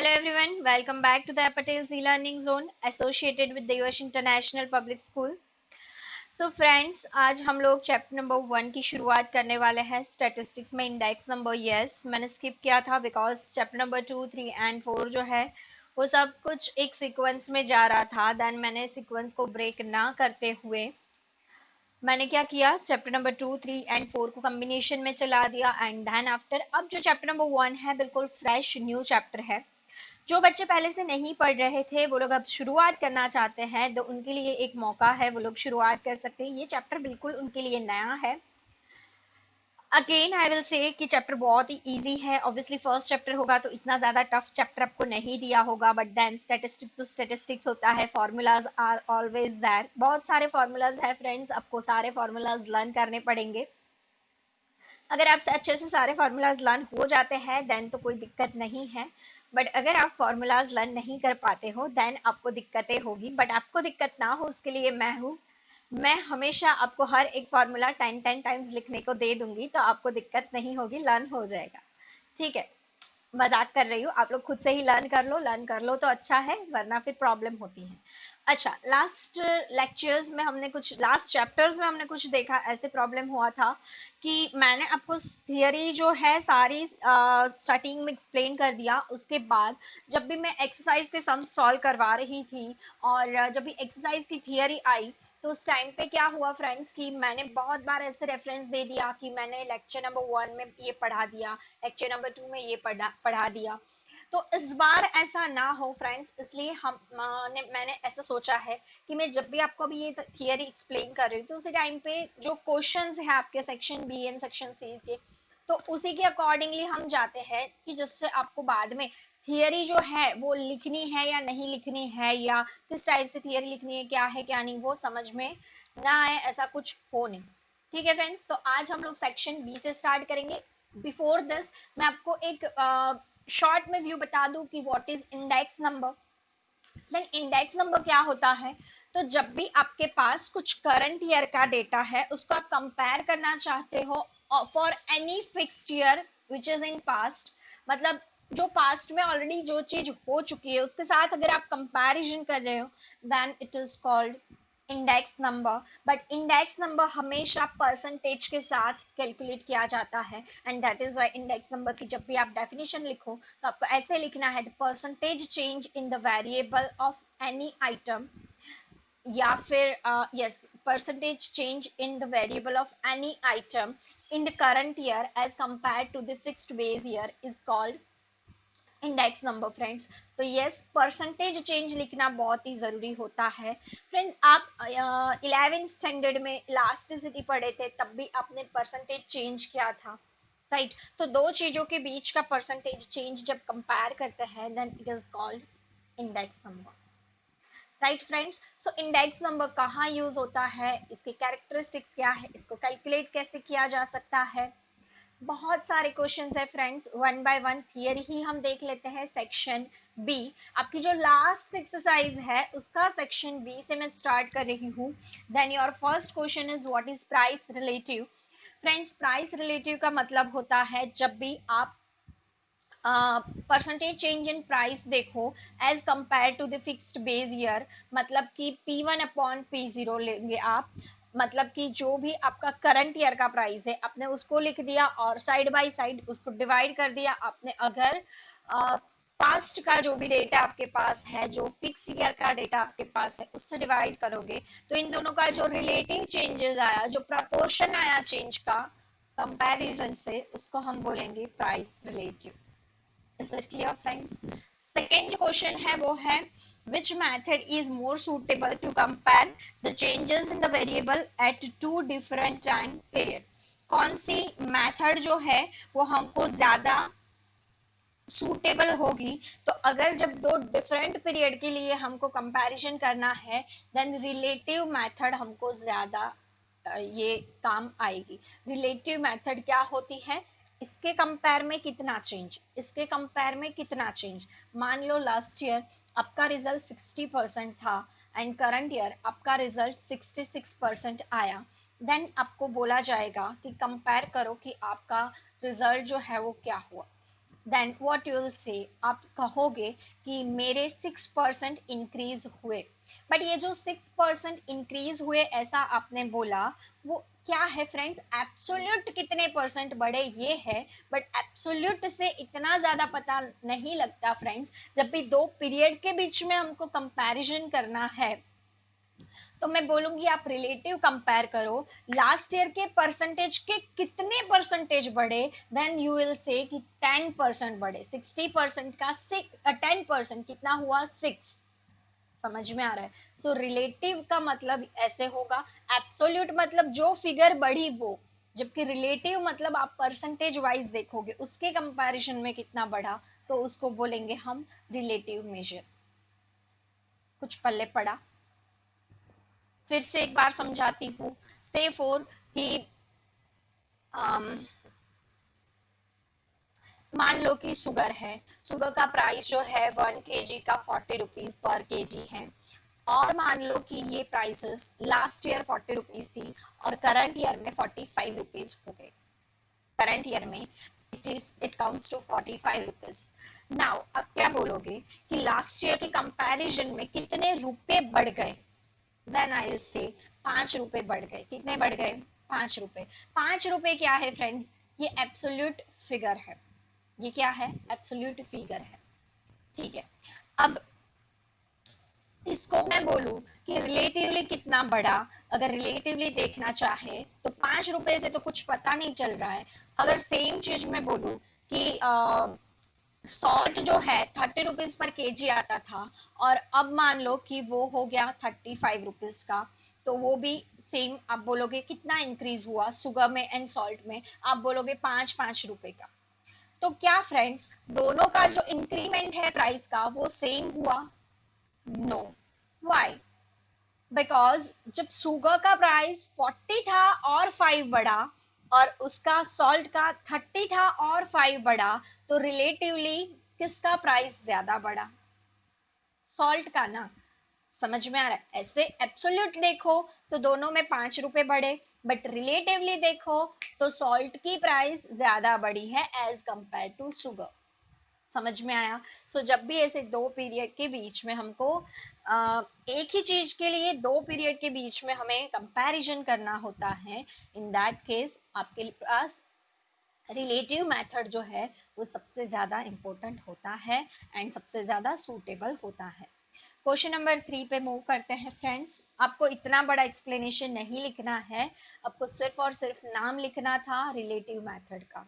Hello everyone, welcome back to the Patel's e-learning zone associated with the US International Public School. So friends, आज हम लोग chapter number 1 की शुरुआत करने वाले हैं स्टैटिस्टिक्स में इंडेक्स नंबर। यस, मैंने स्किप किया था बिकॉज चैप्टर नंबर 2, 3 एंड 4 जो है वो सब कुछ एक सीक्वेंस में जा रहा था। देन मैंने सीक्वेंस को ब्रेक ना करते हुए मैंने क्या किया, चैप्टर नंबर 2, 3 एंड 4 को कॉम्बिनेशन में चला दिया एंड देन आफ्टर अब जो चैप्टर नंबर 1 है बिल्कुल फ्रेश न्यू चैप्टर है। जो बच्चे पहले से नहीं पढ़ रहे थे वो लोग अब शुरुआत करना चाहते हैं तो उनके लिए एक मौका है, वो लोग शुरुआत कर सकते हैं। ये चैप्टर बिल्कुल उनके लिए नया है। अगेन आई विल से कि चैप्टर बहुत ही इजी है। ऑब्वियसली फर्स्ट चैप्टर होगा तो इतना ज्यादा टफ चैप्टर आपको नहीं दिया होगा, बट देन स्टैटिस्टिक्स तो स्टैटिस्टिक्स होता है, फॉर्मूलाज आर ऑलवेज देयर। बहुत सारे फॉर्मूलाज है फ्रेंड्स, आपको सारे फॉर्मूलाज लर्न करने पड़ेंगे। अगर आप अच्छे से सारे फार्मूलाज लर्न हो जाते हैं देन तो कोई दिक्कत नहीं है, बट अगर आप फार्मूलाज लर्न नहीं कर पाते हो देन आपको दिक्कतें होगी। बट आपको दिक्कत ना हो उसके लिए मैं हूँ। मैं हमेशा आपको हर एक फार्मूला 10 टाइम्स लिखने को दे दूंगी तो आपको दिक्कत नहीं होगी, लर्न हो जाएगा। ठीक है, मजाक कर रही हूँ, आप लोग खुद से ही लर्न कर लो तो अच्छा है, वरना फिर प्रॉब्लम होती है। अच्छा, लास्ट लेक्चर्स में हमने कुछ, लास्ट चैप्टर्स में हमने कुछ देखा, ऐसे प्रॉब्लम हुआ था कि मैंने आपको थियरी जो है सारी स्टार्टिंग में एक्सप्लेन कर दिया। उसके बाद जब भी मैं एक्सरसाइज के सम सॉल्व करवा रही थी और जब भी एक्सरसाइज की थियरी आई तो उस टाइम पे क्या हुआ फ्रेंड्स कि मैंने बहुत बार ऐसे रेफरेंस दे दिया कि मैंने लेक्चर नंबर 1 में ये पढ़ा दिया, लेक्चर नंबर 2 में ये पढ़ा दिया। तो इस बार ऐसा ना हो फ्रेंड्स, इसलिए मैंने ऐसा सोचा है कि मैं जब भी आपको भी ये थियरी एक्सप्लेन कर रही हूँ तो उसी टाइम पे जो क्वेश्चंस है आपके section B and section C के, तो उसी के अकॉर्डिंगली हम जाते हैं कि जिससे आपको बाद में थियरी जो है वो लिखनी है या नहीं लिखनी है, या किस टाइप से थियरी लिखनी है, क्या है क्या नहीं, वो समझ में ना आए, ऐसा कुछ हो नहीं। ठीक है फ्रेंड्स, तो आज हम लोग सेक्शन बी से स्टार्ट करेंगे। बिफोर दिस मैं आपको एक शॉर्ट में व्यू बता दूं कि what is index number. Then index number क्या होता है, तो जब भी आपके पास कुछ करंट ईयर का डेटा है उसको आप कंपेयर करना चाहते हो for any fixed year which is in past, मतलब जो पास्ट में ऑलरेडी जो चीज हो चुकी है उसके साथ अगर आप कंपैरिजन कर रहे हो then it is called index number. But index number हमेशा परसेंटेज के साथ कैलकुलेट किया जाता है and that is why index number की जब भी आप डेफिनेशन लिखो तो आपको ऐसे लिखना है, the percentage change in the variable of any item, या फिर yes, percentage change in the variable of any item in the current year as compare to the fixed base year is called index number friends. तो yes, percentage change लिखना बहुत ही जरूरी होता है। Friends आप 11th standard में elasticity पढ़े थे, तब भी आपने परसेंटेज चेंज किया था, राइट तो दो चीजों के बीच का परसेंटेज चेंज जब कंपेयर करते हैं then it is called index number, right friends. So index number कहाँ यूज होता है, इसके कैरेक्टरिस्टिक्स क्या है, इसको कैलकुलेट कैसे किया जा सकता है, बहुत सारे क्वेश्चंस है friends. One by one theory ही हम देख लेते हैं। सेक्शन बी, आपकी जो लास्ट एक्सरसाइज है उसका सेक्शन बी से मैं स्टार्ट कर रही हूँ। Then your first question is what is price relative. Friends, price relative का मतलब होता है जब भी आप परसेंटेज चेंज इन प्राइस देखो as compare to the fixed base year, मतलब कि P1 अपॉन P0 लेंगे आप, मतलब कि जो भी आपका करंट ईयर का प्राइस है आपने उसको लिख दिया और साइड बाय साइड उसको डिवाइड कर दिया आपने। अगर पास्ट का जो भी डेटा आपके पास है, जो फिक्स ईयर का डेटा आपके पास है उससे डिवाइड करोगे तो इन दोनों का जो रिलेटिव चेंजेस आया, जो प्रपोर्शन आया चेंज का कंपैरिजन से, उसको हम बोलेंगे price relative. Is it clear friends? Second जो क्वेश्चन है वो है which method is more suitable to compare the changes in the variable at two different time period। कौन सी मेथड जो है वो हमको ज्यादा सूटेबल होगी, तो अगर जब दो डिफरेंट पीरियड के लिए हमको कंपैरिजन करना है देन रिलेटिव मेथड हमको ज्यादा ये काम आएगी। रिलेटिव मेथड क्या होती है, इसके कंपेयर में कितना चेंज, इसके कंपेयर में कितना चेंज। मान लो लास्ट ईयर आपका रिजल्ट 60% था एंड करंट ईयर आपका रिजल्ट 66% आया, देन आपको बोला जाएगा कि कंपेयर करो कि आपका रिजल्ट जो है वो क्या हुआ। देन व्हाट यू विल से, आप कहोगे कि मेरे 6% इंक्रीज हुए। बट ये जो 6% इंक्रीज हुए ऐसा आपने बोला, वो क्या है फ्रेंड्स, एब्सोल्यूट कितने परसेंट बढ़े ये है, बट एब्सोल्यूट से इतना ज्यादा पता नहीं लगता फ्रेंड्स। जब भी दो पीरियड के बीच में हमको कंपैरिजन करना है, तो मैं बोलूंगी आप रिलेटिव कंपेयर करो, लास्ट ईयर के परसेंटेज के कितने परसेंटेज बढ़े, देन यू विल से कि 10% बढ़े। 60% का 10% कितना हुआ, 6। समझ में आ रहा है। सो रिलेटिव का मतलब ऐसे होगा, एब्सोल्यूट मतलब जो फिगर बढ़ी वो, जबकि रिलेटिव मतलब आप परसेंटेज वाइज देखोगे उसके कंपैरिजन में कितना बढ़ा, तो उसको बोलेंगे हम रिलेटिव मेजर। कुछ पल्ले पड़ा, फिर से एक बार समझाती हूँ। से फोर कि मान लो कि शुगर है, शुगर का प्राइस जो है 1 kg का 40 रुपीज पर केजी है, और मान लो कि ये प्राइसेस लास्ट ईयर 40 रुपीज थी और करंट ईयर में 45 रुपीज हो गए। करंट ईयर में it counts to 45 rupees. Now अब क्या बोलोगे कि लास्ट ईयर के कंपैरिजन में कितने रुपए बढ़ गए, देन आई विल से 5 रुपए बढ़ गए। कितने बढ़ गए, 5 रुपए। 5 रुपए क्या है फ्रेंड्स, ये एब्सोल्यूट फिगर है। ये क्या है, एब्सोल्यूट फिगर है। ठीक है, अब इसको मैं बोलूं कि रिलेटिवली कितना बढ़ा, अगर रिलेटिवली देखना चाहे तो 5 रुपए से तो कुछ पता नहीं चल रहा है। अगर सेम चीज मैं बोलूं कि सॉल्ट जो है 30 रुपीज पर केजी आता था, और अब मान लो कि वो हो गया 35 रुपीज का, तो वो भी सेम आप बोलोगे कितना इंक्रीज हुआ शुगर में एंड सॉल्ट में, आप बोलोगे 5 5 रुपए का। तो क्या फ्रेंड्स दोनों का जो इंक्रीमेंट है प्राइस का वो सेम हुआ, नो। व्हाई, बिकॉज जब शुगर का प्राइस 40 था और 5 बढ़ा, और उसका सॉल्ट का 30 था और 5 बढ़ा, तो रिलेटिवली किसका प्राइस ज्यादा बढ़ा, सॉल्ट का ना। समझ में आ रहा है। ऐसे एब्सोल्यूट देखो तो दोनों में 5 रुपए बढ़े, बट रिलेटिवली देखो तो सॉल्ट की प्राइस ज्यादा बढ़ी है एज कंपेयर टू शुगर। समझ में आया। सो जब भी ऐसे दो पीरियड के बीच में हमको एक ही चीज के लिए दो पीरियड के बीच में हमें कंपैरिजन करना होता है, इन दैट केस आपके पास रिलेटिव मेथड जो है वो सबसे ज्यादा इंपॉर्टेंट होता है एंड सबसे ज्यादा सूटेबल होता है। क्वेश्चन नंबर 3 पे मूव करते हैं फ्रेंड्स। आपको इतना बड़ा एक्सप्लेनेशन नहीं लिखना है, आपको सिर्फ और सिर्फ नाम लिखना था रिलेटिव मेथड का,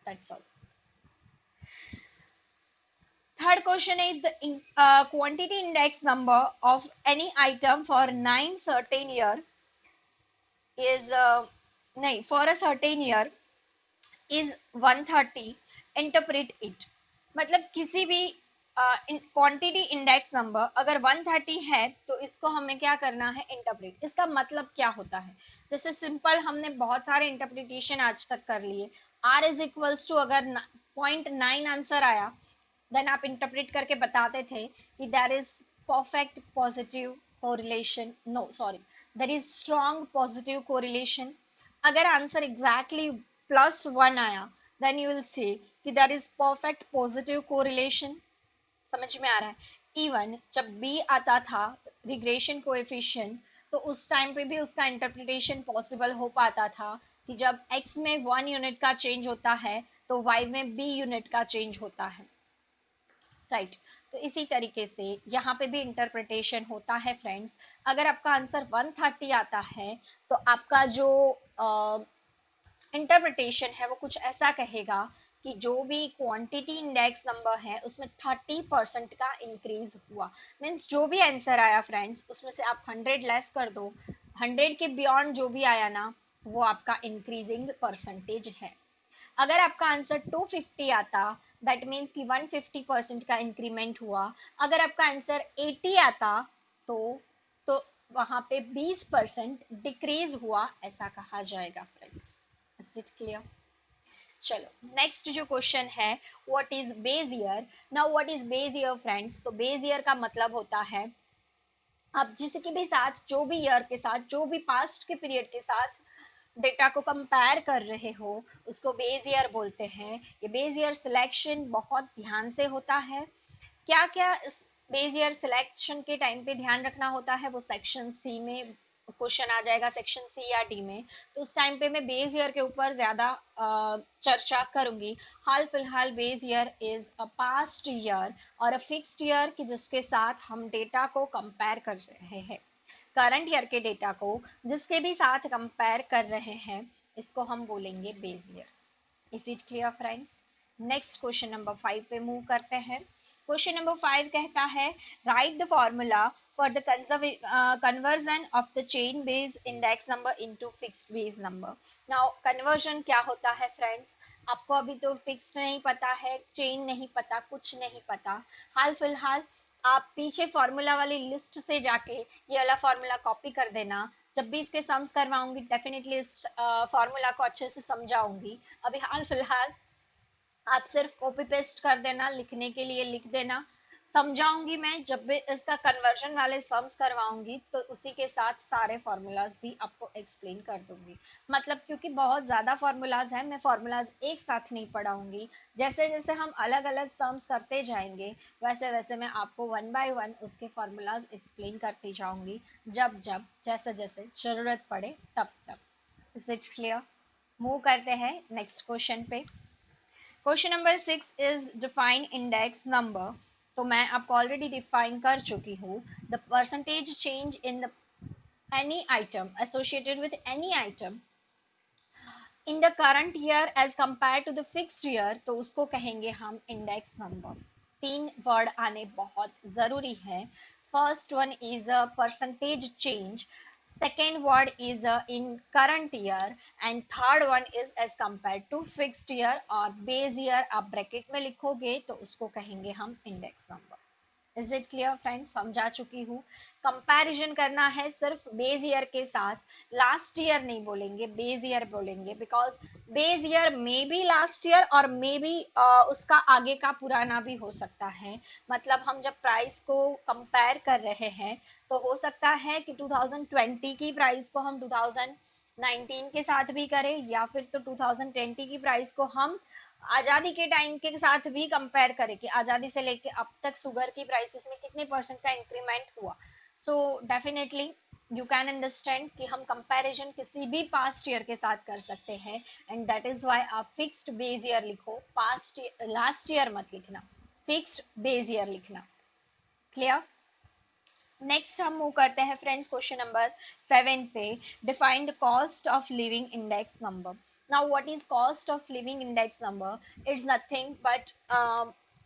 that's all. Third question is the quantity index number of any item for 9 certain year is nahi, for a certain year is 130, interpret it। मतलब किसी भी क्वांटिटी इंडेक्स नंबर अगर 130 है तो इसको हमें क्या करना है, इंटरप्रेट। इसका मतलब क्या होता है, जैसे सिंपल हमने बहुत सारे इंटरप्रिटेशन आज तक कर लिए। R इज इक्वल्स टू अगर 0.9 आंसर आया, देन आप इंटरप्रेट करके बताते थे कि there is perfect positive correlation, no sorry, there is strong positive correlation. अगर आंसर एग्जैक्टली +1 आया, then you will say that there is perfect positive correlation. समझ में आ रहा है। इवन जब बी आता था रिग्रेशन कोएफिशिएंट, तो उस टाइम पे भी उसका इंटरप्रिटेशन पॉसिबल हो पाता था कि जब x में 1 यूनिट का चेंज होता है तो y में b यूनिट का चेंज होता है, राइट। तो इसी तरीके से यहाँ पे भी इंटरप्रिटेशन होता है फ्रेंड्स। अगर आपका आंसर 130 आता है तो आपका जो इंटरप्रिटेशन है वो कुछ ऐसा कहेगा कि जो भी क्वांटिटी इंडेक्स नंबर है उसमें 30% का इंक्रीज हुआ। मीन्स जो भी आंसर आया फ्रेंड्स उसमें से आप 100 लेस कर दो, 100 के बियॉन्ड जो भी आया ना वो आपका इंक्रीजिंग परसेंटेज है। अगर आपका आंसर 250 आता, दैट मीन्स कि 150% का इंक्रीमेंट हुआ। अगर आपका आंसर 80 आता तो तो वहां पे 20% डिक्रीज हुआ ऐसा कहा जाएगा फ्रेंड्स। Is it clear. चलो नेक्स्ट जो क्वेश्चन है, what is base year. Now what is base year friends, तो बेस ईयर का मतलब होता है आप जिसके भी साथ जो भी ईयर के साथ जो भी पास्ट के पीरियड के साथ डेटा को कंपेयर कर रहे हो उसको बेस ईयर बोलते हैं। ये बेस ईयर सिलेक्शन बहुत ध्यान से होता है। क्या क्या इस बेस ईयर सिलेक्शन के टाइम पे ध्यान रखना होता है वो सेक्शन सी में क्वेश्चन आ जाएगा, सेक्शन सी या डी में। तो उस टाइम पे मैं बेस ईयर के ऊपर ज्यादा चर्चा करूंगी। हाल फिलहाल base year is a past year और अ फिक्स्ड ईयर कि जिसके साथ हम डेटा को कंपेयर कर रहे हैं। करंट ईयर के डेटा को जिसके भी साथ कंपेयर कर रहे हैं इसको हम बोलेंगे base year. Is it clear friends? Next question number 5 पे मूव करते हैं। क्वेश्चन नंबर 5 कहता है right the formula for the conversion of the chain base index number into fixed base number. Now conversion क्या होता है फ्रेंड्स? आपको अभी तो फिक्स्ड नहीं पता है, चेन नहीं पता, कुछ नहीं पता। हाल फिलहाल आप पीछे फॉर्मूला वाली लिस्ट से जाके ये वाला फॉर्मूला कॉपी कर देना। जब भी इसके सम्स करवाऊंगी डेफिनेटली इस फॉर्मूला को अच्छे से समझाऊंगी। अभी हाल फिलहाल आप सिर्फ कॉपी पेस्ट कर देना, लिखने के लिए लिख देना। समझाऊंगी मैं जब भी इसका कन्वर्जन वाले सम्स करवाऊंगी तो उसी के साथ सारे फॉर्मूलाज भी आपको एक्सप्लेन कर दूंगी। मतलब क्योंकि बहुत ज्यादा फॉर्मूलाज हैं, मैं फॉर्मूलाज एक साथ नहीं पढ़ाऊंगी। जैसे जैसे हम अलग अलग सम्स करते जाएंगे वैसे वैसे मैं आपको वन बाय वन उसके फॉर्मूलाज एक्सप्लेन करती जाऊंगी, जब जब जैसे जैसे जरूरत पड़े तब तब। Is it clear? मूव करते हैं नेक्स्ट क्वेश्चन पे। Question number 6 is define index number. तो मैं आपको ऑलरेडी डिफाइन कर चुकी हूँ। The percentage change in the any item associated with any item in the current year as compare to the fixed year, तो उसको कहेंगे हम इंडेक्स नंबर। तीन वर्ड आने बहुत जरूरी है। First one is a percentage change, second word is in current year and third one is as compared to fixed year और base year आप ब्रैकेट में लिखोगे तो उसको कहेंगे हम index number. Is it clear friends? समझा चुकी हूँ। कंपैरिजन करना है सिर्फ बेस ईयर के साथ, लास्ट ईयर नहीं बोलेंगे, बेस ईयर बोलेंगे। Because base year may be last year और मे बी उसका आगे का पुराना भी हो सकता है। मतलब हम जब प्राइस को कंपेयर कर रहे हैं तो हो सकता है कि 2020 की प्राइस को हम 2019 के साथ भी करें या फिर तो 2020 की प्राइस को हम आजादी के टाइम के साथ भी कंपेयर करें कि आजादी से लेके अब तक शुगर की प्राइसेस में कितने परसेंट का इंक्रीमेंट हुआ। So definitely you can understand कि हम कंपैरिजन किसी भी पास्ट ईयर के साथ कर सकते हैं। एंड दैट इज व्हाई आप फिक्स्ड बेस ईयर लिखो, पास्ट लास्ट ईयर मत लिखना, फिक्स्ड बेस ईयर लिखना। क्लियर? नेक्स्ट हम मूव करते हैं फ्रेंड्स क्वेश्चन नंबर 7 पे। Define the cost of living index number. Now what is cost of living index number? It's nothing but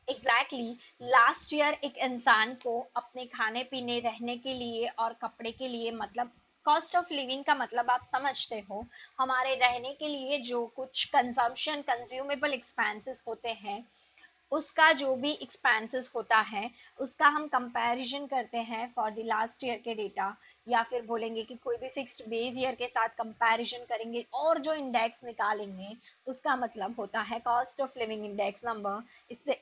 exactly last year एक इंसान को अपने खाने पीने रहने के लिए और कपड़े के लिए, मतलब कॉस्ट ऑफ लिविंग का मतलब आप समझते हो, हमारे रहने के लिए जो कुछ कंजम्पशन कंज्यूमेबल एक्सपेंसेस होते हैं उसका जो भी एक्सपेंसेस होता है उसका हम कंपैरिजन करते हैं फॉर द लास्ट ईयर के डेटा, या फिर बोलेंगे कि कोई भी फिक्स्ड बेस ईयर के साथ कंपैरिजन करेंगे और जो इंडेक्स निकालेंगे उसका मतलब होता है cost of living index number. इससे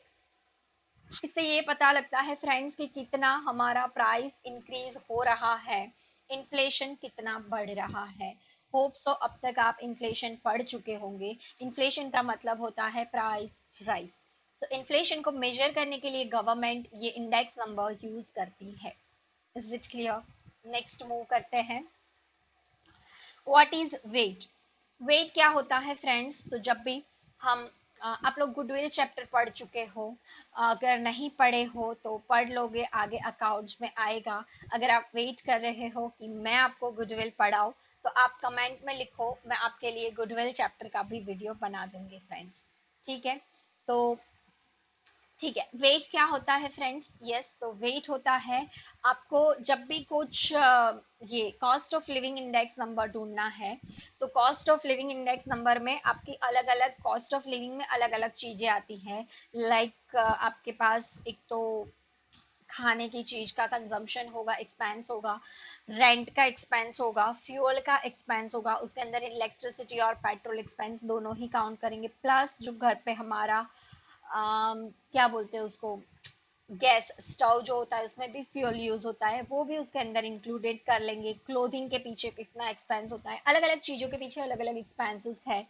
इससे ये पता लगता है फ्रेंड्स कि कितना हमारा प्राइस इंक्रीज हो रहा है, इन्फ्लेशन कितना बढ़ रहा है। होप सो अब तक आप इन्फ्लेशन पढ़ चुके होंगे। इन्फ्लेशन का मतलब होता है प्राइस राइज। सो इन्फ्लेशन को मेजर करने के लिए गवर्नमेंट ये इंडेक्स नंबर यूज करती है। Is it clear? Next move करते हैं। What is wait? वेट क्या होता है फ्रेंड्स? तो जब भी हम आप लोग गुडविल चैप्टर पढ़ चुके हो, अगर नहीं पढ़े हो तो पढ़ लोगे, आगे अकाउंट्स में आएगा। अगर आप वेट कर रहे हो कि मैं आपको गुडविल पढ़ाऊं तो आप कमेंट में लिखो, मैं आपके लिए गुडविल चैप्टर का भी वीडियो बना दूंगी फ्रेंड्स। ठीक है? तो ठीक है, वेट क्या होता है फ्रेंड्स? यस, तो वेट होता है आपको जब भी कुछ ये cost of living index number ढूंढना है तो cost of living index number में आपकी अलग अलग कॉस्ट ऑफ लिविंग में अलग अलग चीजें आती हैं। लाइक आपके पास एक तो खाने की चीज का कंजम्पशन होगा, एक्सपेंस होगा, रेंट का एक्सपेंस होगा, फ्यूल का एक्सपेंस होगा, उसके अंदर इलेक्ट्रिसिटी और पेट्रोल एक्सपेंस दोनों ही काउंट करेंगे, प्लस जो घर पे हमारा क्या बोलते हैं उसको, गैस स्टोव जो होता है उसमें भी फ्यूल यूज होता है, वो भी उसके अंदर इंक्लूडेड कर लेंगे। क्लोथिंग के पीछे कितना एक्सपेंस होता है, अलग अलग चीजों के पीछे अलग अलग एक्सपेंसेस है।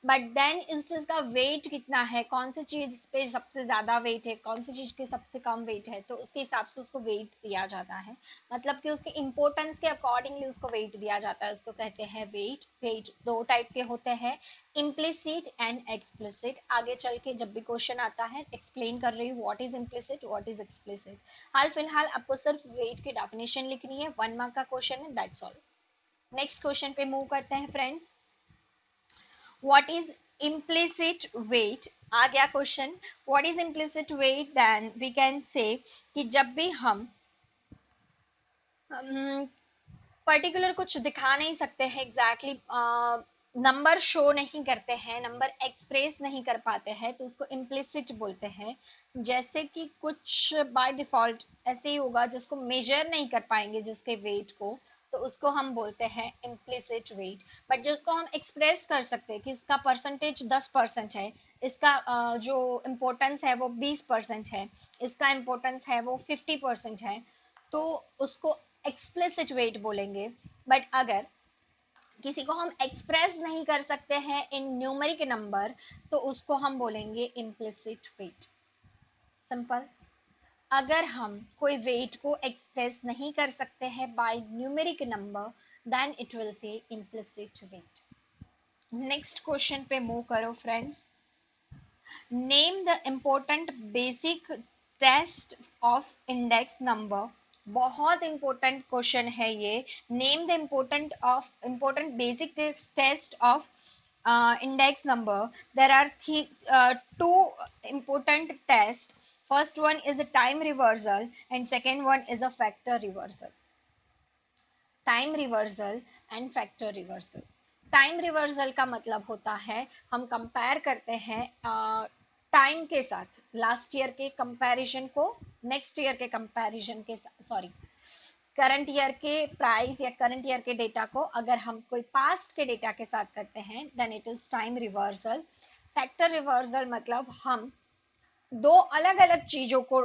बट देन इस चीज का वेट कितना है, कौन सी चीज पे सबसे ज्यादा वेट है, कौन सी चीज के सबसे कम वेट है, तो उसके हिसाब से उसको वेट दिया जाता है। मतलब कि उसके इंपॉर्टेंस के अकॉर्डिंगली उसको वेट दिया जाता है, उसको कहते हैं वेट। वेट दो टाइप के होते हैं, इम्प्लिसिट एंड एक्सप्लिसिट। आगे चल के जब भी क्वेश्चन आता है एक्सप्लेन कर रही हूँ what is implicit what is explicit. हाल फिलहाल आपको सिर्फ वेट की डेफिनेशन लिखनी है, 1 मार्क का क्वेश्चन है, दैट्स ऑल। नेक्स्ट क्वेश्चन पे मूव करते हैं friends. what is implicit weight, आ गया question. what is implicit weight, then we can say कि जब भी हम पर्टिकुलर कुछ दिखा नहीं सकते हैं, एग्जैक्टली नंबर शो नहीं करते हैं, नंबर एक्सप्रेस नहीं कर पाते हैं, तो उसको इम्प्लिसिट बोलते हैं। जैसे कि कुछ बाय डिफॉल्ट ऐसे ही होगा जिसको मेजर नहीं कर पाएंगे जिसके वेट को, तो उसको हम बोलते हैं इम्प्लिसिट वेट। बट जिसको हम एक्सप्रेस कर सकते हैं कि इसका परसेंटेज 10% है, इसका जो इम्पोर्टेंस है वो 20% है, इसका इम्पोर्टेंस है वो 50% है, तो उसको एक्सप्लिसिट वेट बोलेंगे। बट अगर किसी को हम एक्सप्रेस नहीं कर सकते हैं इन न्यूमेरिक नंबर, तो उसको हम बोलेंगे इम्प्लिसिट वेट। सिंपल। अगर हम कोई वेट को एक्सप्रेस नहीं कर सकते हैं by numeric number, then it will say implicit weight. Next question पे मूव करो friends. Name the important basic test of index number. बहुत इंपॉर्टेंट क्वेश्चन है ये। Name the important basic test of index number. There are two important tests. First one is a time reversal and second one is a factor reversal. Time reversal and factor reversal. Time reversal का मतलब होता है हम compare करते हैं time के साथ, last year के कंपैरिजन को नेक्स्ट ईयर के कंपैरिजन के साथ, सॉरी करंट ईयर के प्राइस या करंट ईयर के डेटा को अगर हम कोई पास्ट के डेटा के साथ करते हैं, then it is time reversal. Factor reversal मतलब हम दो अलग अलग चीजों को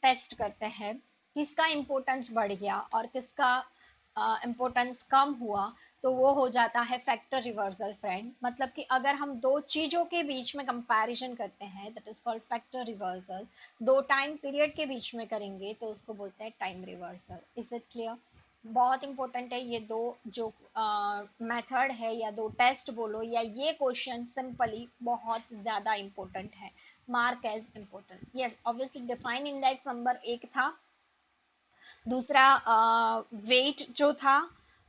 टेस्ट करते हैं, किसका इम्पोर्टेंस बढ़ गया और किसका इम्पोर्टेंस कम हुआ, तो वो हो जाता है फैक्टर रिवर्सल फ्रेंड। मतलब कि अगर हम दो चीजों के बीच में कंपैरिजन करते हैं, that is called factor reversal. दो टाइम पीरियड के बीच में करेंगे तो उसको बोलते हैं time reversal. Is it clear? बहुत इंपॉर्टेंट है ये दो जो मेथड है या दो टेस्ट बोलो, या ये क्वेश्चन सिंपली बहुत ज्यादा इंपॉर्टेंट है, mark as important. Yes obviously define index number एक था, दूसरा वेट जो था,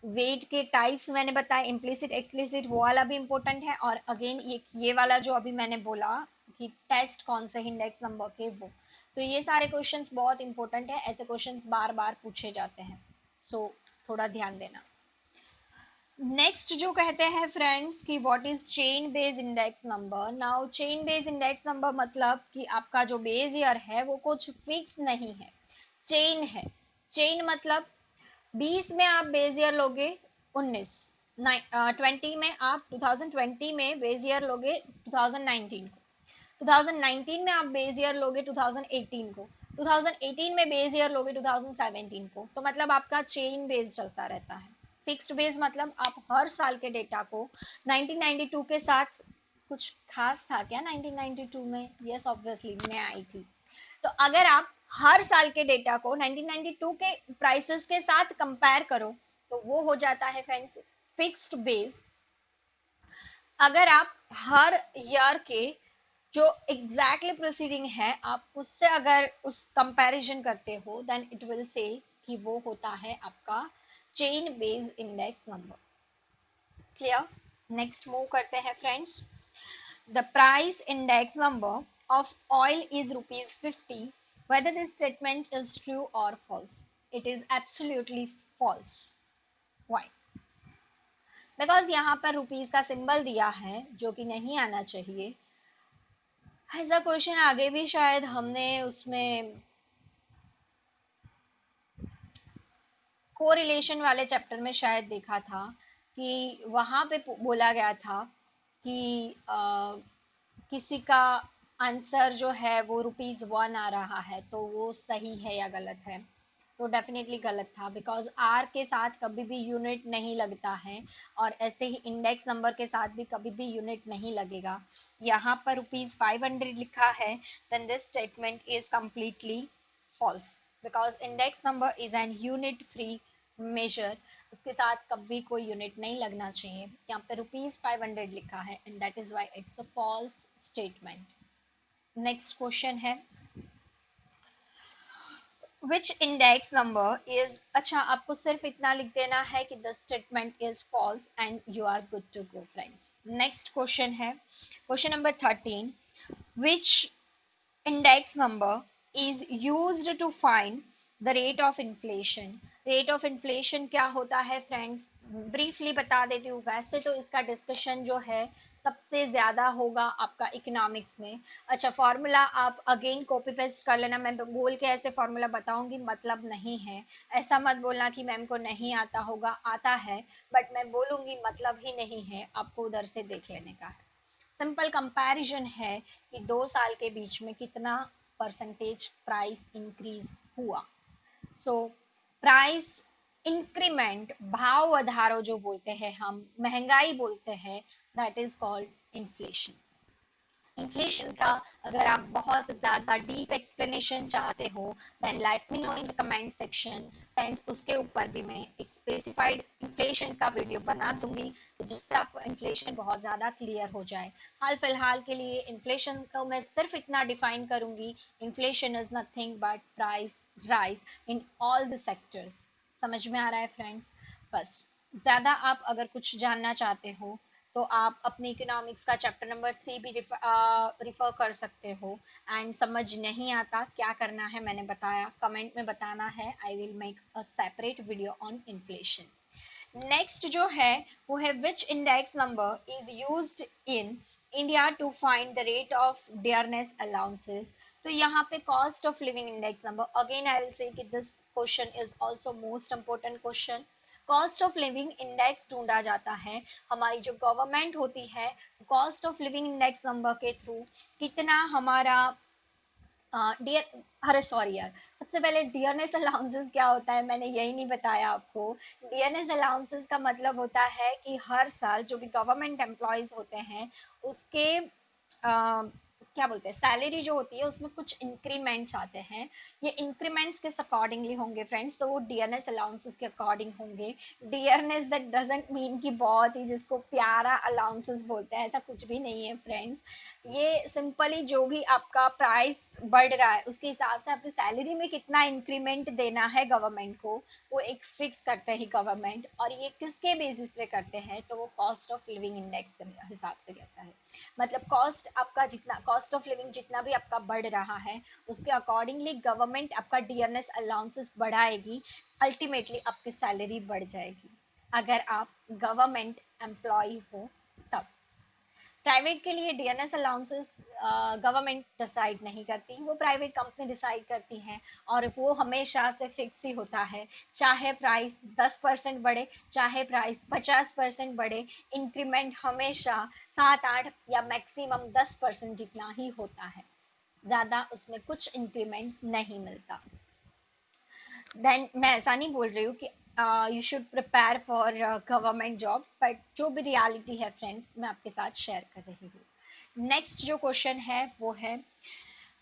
वेट के टाइप्स मैंने बताया, इम्प्लिसिट एक्सप्लिसिट, वो वाला भी इंपॉर्टेंट है। और अगेन ये वाला जो अभी मैंने बोला कि टेस्ट कौन से इंडेक्स नंबर के, वो। तो ये सारे क्वेश्चंस बहुत इंपॉर्टेंट है, ऐसे क्वेश्चंस बार बार पूछे जाते हैं, सो थोड़ा ध्यान देना। नेक्स्ट जो कहते हैं फ्रेंड्स कि what is chain base index number. Now chain base index number मतलब कि आपका जो बेस ईयर है वो कुछ फिक्स नहीं है, चेन है। चेन मतलब 20 में आप बेस ईयर लोगे 19, 20 में आप 2020 में बेस ईयर लोगे 2019 को, 2019 में आप बेस ईयर लोगे 2018 को, 2018 में बेस ईयर लोगे 2017 को। तो मतलब आपका चेन बेस चलता रहता है। फिक्स्ड बेस मतलब आप हर साल के डेटा को 1992 के साथ, कुछ खास था क्या 1992 में? यस ऑब्वियसली मैं आई थी। तो अगर आप हर साल के डेटा को 1992 के प्राइसेस के साथ कंपेयर करो तो वो हो जाता है फ्रेंड्स फिक्स्ड बेस। अगर आप हर ईयर के जो एग्जैक्टली प्रोसीडिंग है आप उससे अगर उस कंपैरिजन करते हो, देन इट विल से कि वो होता है आपका chain base index number. Clear? Next move करते हैं friends. The price index number of oil is rupees 50, whether this statement is true or false. It is absolutely false. Why? Because यहाँ पर rupees का सिंबल दिया है जो कि नहीं आना चाहिए। ऐसा क्वेश्चन आगे भी शायद हमने उसमें कोरिलेशन वाले चैप्टर में शायद देखा था कि वहां पे बोला गया था कि किसी का आंसर जो है वो ₹1 आ रहा है, तो वो सही है या गलत है? तो डेफिनेटली गलत था, बिकॉज आर के साथ कभी भी यूनिट नहीं लगता है, और ऐसे ही इंडेक्स नंबर के साथ भी कभी भी यूनिट नहीं लगेगा। यहाँ पर ₹500 लिखा है, then this statement is completely false, because index number is an unit free measure, उसके साथ कभी कोई यूनिट नहीं लगना चाहिए। यहाँ पे ₹500 लिखा है, and that is why it's a false statement. Next question है, विच इंडेक्स नंबर इज, अच्छा आपको सिर्फ इतना लिख देना है कि the statement is false and you are good to go friends. Next question है question number 13, which index number is used to find the rate of inflation। rate of inflation क्या होता है फ्रेंड्स, ब्रीफली बता देती हूँ। वैसे तो इसका डिस्कशन जो है सबसे ज्यादा होगा आपका इकोनॉमिक्स में। अच्छा, फॉर्मूला आप अगेन कॉपी पेस्ट कर लेना, मैं बोल के ऐसे फॉर्मूला बताऊंगी मतलब नहीं है, ऐसा मत बोलना कि मैम को नहीं आता होगा, आता है, बट मैं बोलूंगी मतलब ही नहीं है, आपको उधर से देख लेने का है। सिंपल कंपैरिजन है कि 2 साल के बीच में कितना परसेंटेज प्राइस इंक्रीज हुआ। सो प्राइस इंक्रीमेंट, भाव વધારો जो बोलते हैं हम, महंगाई बोलते हैं, that is called inflation. Inflation का अगर आप बहुत ज्यादा डीप एक्सप्लेनेशन चाहते हो, then let me know in the comment section, friends उसके ऊपर भी मैं एक स्पेसिफाइड इन्फ्लेशन का वीडियो बना दूंगी, तो जिससे आपको इन्फ्लेशन बहुत ज्यादा क्लियर हो जाए। हाल फिलहाल के लिए इन्फ्लेशन को मैं सिर्फ इतना डिफाइन करूंगी, inflation is nothing but price rise in all the sectors. समझ में आ रहा है फ्रेंड्स? बस, ज्यादा आप अगर कुछ जानना चाहते हो तो आप अपने इकोनॉमिक्स का चैप्टर नंबर 3 भी रिफर कर सकते हो। एंड समझ नहीं आता क्या करना है, मैंने बताया, कमेंट में बताना है, I will make a separate video on inflation. Next जो है वो है, which index number is used in India to find the rate of dearness allowances. तो यहाँ पे cost of living index number, again I will say कि this question is also most important question. Cost of living index ढूंढा जाता है, हमारी जो government होती है cost of living index number के थ्रू कितना हमारा डियर, अरे सॉरी यार, सबसे पहले डियरनेस अलाउंसेस क्या होता है मैंने यही नहीं बताया आपको। डियरनेस अलाउंसेस का मतलब होता है कि हर साल जो भी गवर्नमेंट एम्प्लॉयज होते हैं उसके क्या बोलते हैं, सैलरी जो होती है उसमें कुछ इंक्रीमेंट्स आते हैं। ये इंक्रीमेंट्स किस अकॉर्डिंगली होंगे फ्रेंड्स, तो वो डियरनेस अलाउंसेस के अकॉर्डिंग होंगे। डियरनेस दैट डजंट मीन कि बहुत ही जिसको प्यारा अलाउंसेस बोलते हैं, ऐसा कुछ भी नहीं है फ्रेंड्स। ये सिंपली जो भी आपका प्राइस बढ़ रहा है उसके हिसाब से आपकी सैलरी में कितना इंक्रीमेंट देना है गवर्नमेंट को, वो एक फिक्स करते हैं गवर्नमेंट। और ये किसके बेसिस पे करते हैं, तो वो कॉस्ट ऑफ लिविंग इंडेक्स के हिसाब से कहता है। मतलब कॉस्ट आपका जितना, कॉस्ट ऑफ लिविंग जितना भी आपका बढ़ रहा है उसके अकॉर्डिंगली गवर्नमेंट आपका डियरनेस अलाउंसेस बढ़ाएगी, अल्टीमेटली आपकी सैलरी बढ़ जाएगी अगर आप गवर्नमेंट एम्प्लॉय हो तब। प्राइवेट के लिए डीएनएस अलाउंसेस गवर्नमेंट डिसाइड नहीं करती, वो प्राइवेट कंपनी डिसाइड करती हैं, और वो हमेशा से फिक्स ही होता है, चाहे प्राइस 10% बढ़े चाहे प्राइस 50% बढ़े, इंक्रीमेंट हमेशा 7-8 या मैक्सिमम 10% जितना ही होता है, ज्यादा उसमें कुछ इंक्रीमेंट नहीं मिलता। देन मैं ऐसा नहीं बोल रही हूँ कि you should prepare for government job, but जो भी रियलिटी है फ्रेंड्स मैं आपके साथ शेयर कर रही हूँ। नेक्स्ट जो क्वेश्चन है वो है,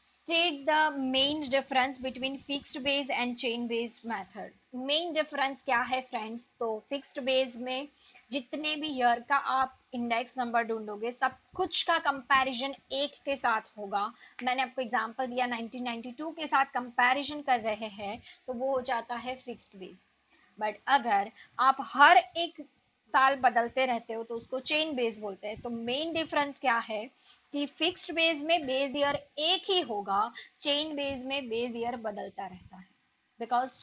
state the main difference between fixed base and chain based method। Main difference क्या है फ्रेंड्स, तो फिक्स्ड बेस में जितने भी ईयर का आप इंडेक्स नंबर ढूंढोगे सब कुछ का कंपैरिजन एक के साथ होगा। मैंने आपको एग्जांपल दिया 1992 के साथ कंपैरिजन कर रहे हैं तो वो हो जाता है फिक्स्ड बेस। बट अगर आप हर एक साल बदलते रहते हो तो उसको चेन बेस बोलते हैं। तो मेन डिफरेंस क्या है कि फिक्स्ड बेस में बेस ईयर एक ही होगा, चेन बेस में बेस ईयर बदलता रहता है। बिकॉज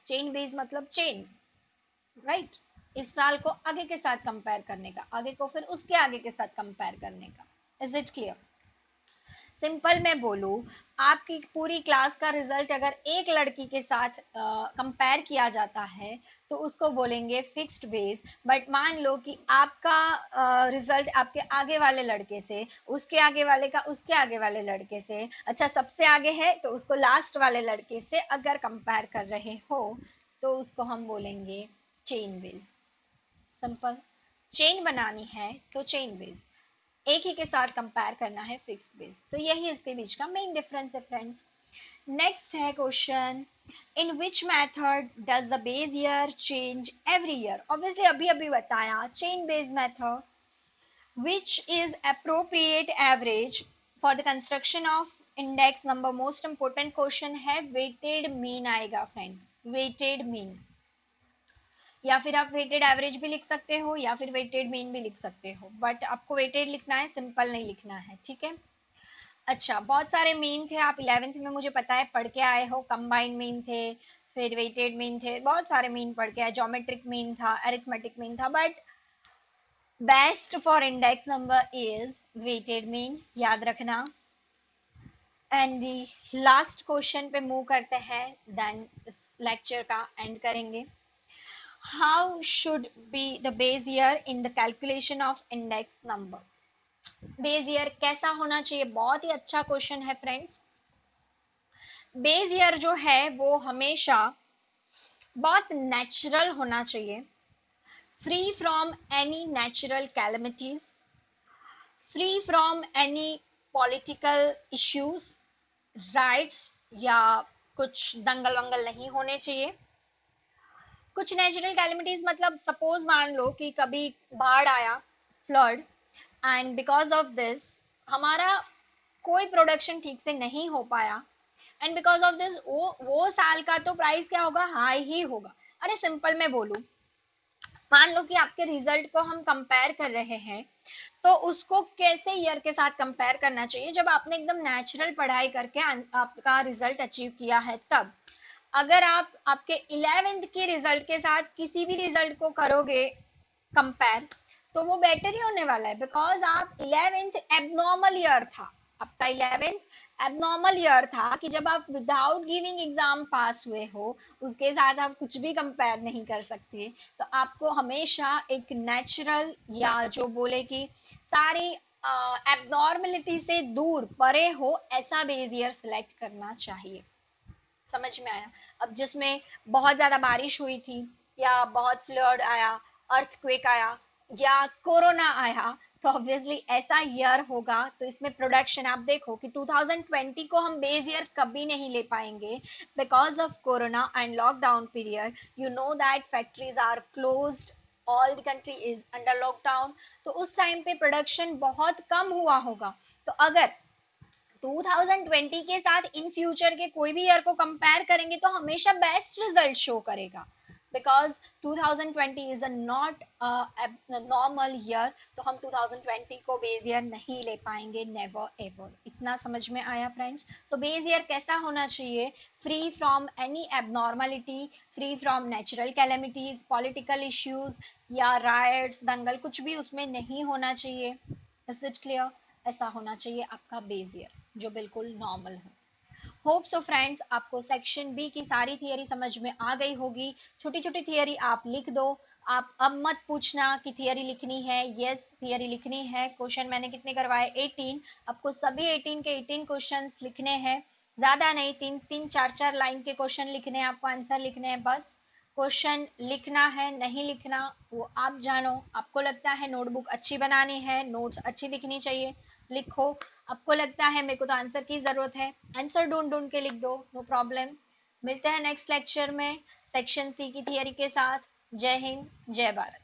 चेन बेस मतलब चेन, राइट, इस साल को आगे के साथ कंपेयर करने का, आगे को फिर उसके आगे के साथ कंपेयर करने का। Is it clear? सिंपल मैं बोलूँ, आपकी पूरी क्लास का रिजल्ट अगर एक लड़की के साथ कंपेयर किया जाता है तो उसको बोलेंगे फिक्स्ड बेस। बट मान लो कि आपका रिजल्ट आपके आगे वाले लड़के से, उसके आगे वाले का उसके आगे वाले लड़के से, अच्छा सबसे आगे है तो उसको लास्ट वाले लड़के से अगर कंपेयर कर रहे हो तो उसको हम बोलेंगे चेन बेस। सिंपल, चेन बनानी है तो चेन बेस, एक ही के साथ कंपेयर करना है फिक्स्ड बेस। तो यही इसके बीच का मेन डिफरेंस है फ्रेंड्स। नेक्स्ट है question, in which method does the base year change every year. Obviously अभी अभी बताया chain base method. Which is appropriate average for the construction of index number. Most important question है, weighted mean आएगा friends, weighted mean, या फिर आप weighted average भी लिख सकते हो या फिर वेटेड मीन भी लिख सकते हो, बट आपको वेटेड लिखना है, सिंपल नहीं लिखना है, ठीक है। अच्छा, बहुत सारे मीन थे, आप 11th में मुझे पता है पढ़ के आए हो, कंबाइंड मीन थे, फिर वेटेड मीन थे, बहुत सारे मीन पढ़ के आए, ज्योमेट्रिक मीन था, अरिथमेटिक मीन था, but best for index number is weighted mean, याद रखना। एंड दी लास्ट क्वेश्चन पे मूव करते हैं, देन इस लेक्चर का एंड करेंगे। How should be the base year in the calculation of index number? Base year कैसा होना चाहिए, बहुत ही अच्छा क्वेश्चन है फ्रेंड्स। बेस ईयर जो है वो हमेशा बहुत नेचुरल होना चाहिए, free from any natural calamities, free from any political issues, rights या कुछ दंगल वंगल नहीं होने चाहिए। कुछ नेचुरल कैलेमिटीज मतलब सपोज मान लो कि कभी बाढ़ आया, flood, and because of this हमारा कोई प्रोडक्शन ठीक से नहीं हो पाया, एंड बिकॉज ऑफ दिस वो साल का तो प्राइस क्या होगा, हाई ही होगा। अरे सिंपल में बोलूं, मान लो कि आपके रिजल्ट को हम कंपेयर कर रहे हैं, तो उसको कैसे ईयर के साथ कंपेयर करना चाहिए, जब आपने एकदम नेचुरल पढ़ाई करके आपका रिजल्ट अचीव किया है तब। अगर आप आपके 11th के रिजल्ट के साथ किसी भी रिजल्ट को करोगे कंपेयर, तो वो बेटर ही होने वाला है, बिकॉज आप 11th एबनॉर्मल ईयर था, आपका 11th एबनॉर्मल ईयर था कि जब आप विदाउट गिविंग एग्जाम पास हुए हो, उसके साथ आप कुछ भी कंपेयर नहीं कर सकते। तो आपको हमेशा एक नेचुरल या जो बोले कि सारी एबनॉर्मलिटी से दूर परे हो ऐसा बेस ईयर सिलेक्ट करना चाहिए। समझ में आया? अब जिसमें बहुत ज्यादा बारिश हुई थी, या बहुत फ्लड आया, अर्थक्वेक आया, या कोरोना आया, तो ऑब्वियसली ऐसा ईयर होगा, तो इसमें प्रोडक्शन आप देखो कि 2020 को हम बेस ईयर कभी नहीं ले पाएंगे, because of corona and lockdown period. You know that factories are closed, all the country is under lockdown, तो उस टाइम पे प्रोडक्शन बहुत कम हुआ होगा। तो अगर 2020 के साथ इन फ्यूचर के कोई भी ईयर को कंपेयर करेंगे तो हमेशा बेस्ट रिजल्ट शो करेगा, because 2020 is a not normal year, तो हम 2020 को बेस ईयर नहीं ले पाएंगे, नेवर एवर। इतना समझ में आया फ्रेंड्स? सो बेस ईयर कैसा होना चाहिए, free from any abnormality, free from natural calamities, political issues या राइट्स, दंगल, कुछ भी उसमें नहीं होना चाहिए। Is it clear? ऐसा होना चाहिए आपका बेस ईयर, जो बिल्कुल नॉर्मल हो। होप सो फ्रेंड्स, आपको सेक्शन बी की सारी थियरी समझ में आ गई होगी। छोटी छोटी थियरी आप लिख दो, आप अब मत पूछना कि थियरी लिखनी है। यस, थियरी लिखनी है। क्वेश्चन मैंने कितने करवाए, 18। आपको सभी 18 के 18 क्वेश्चन लिखने हैं, ज्यादा नहीं, 3-3, 4-4 लाइन के क्वेश्चन लिखने हैं, आपको आंसर लिखने हैं बस। क्वेश्चन लिखना है नहीं लिखना वो आप जानो। आपको लगता है नोटबुक अच्छी बनानी है, नोट्स अच्छी दिखनी चाहिए, लिखो। आपको लगता है मेरे को तो आंसर की जरूरत है, आंसर ढूंढ ढूंढ के लिख दो, नो प्रॉब्लम। मिलते हैं नेक्स्ट लेक्चर में सेक्शन सी की थियरी के साथ। जय हिंद, जय भारत।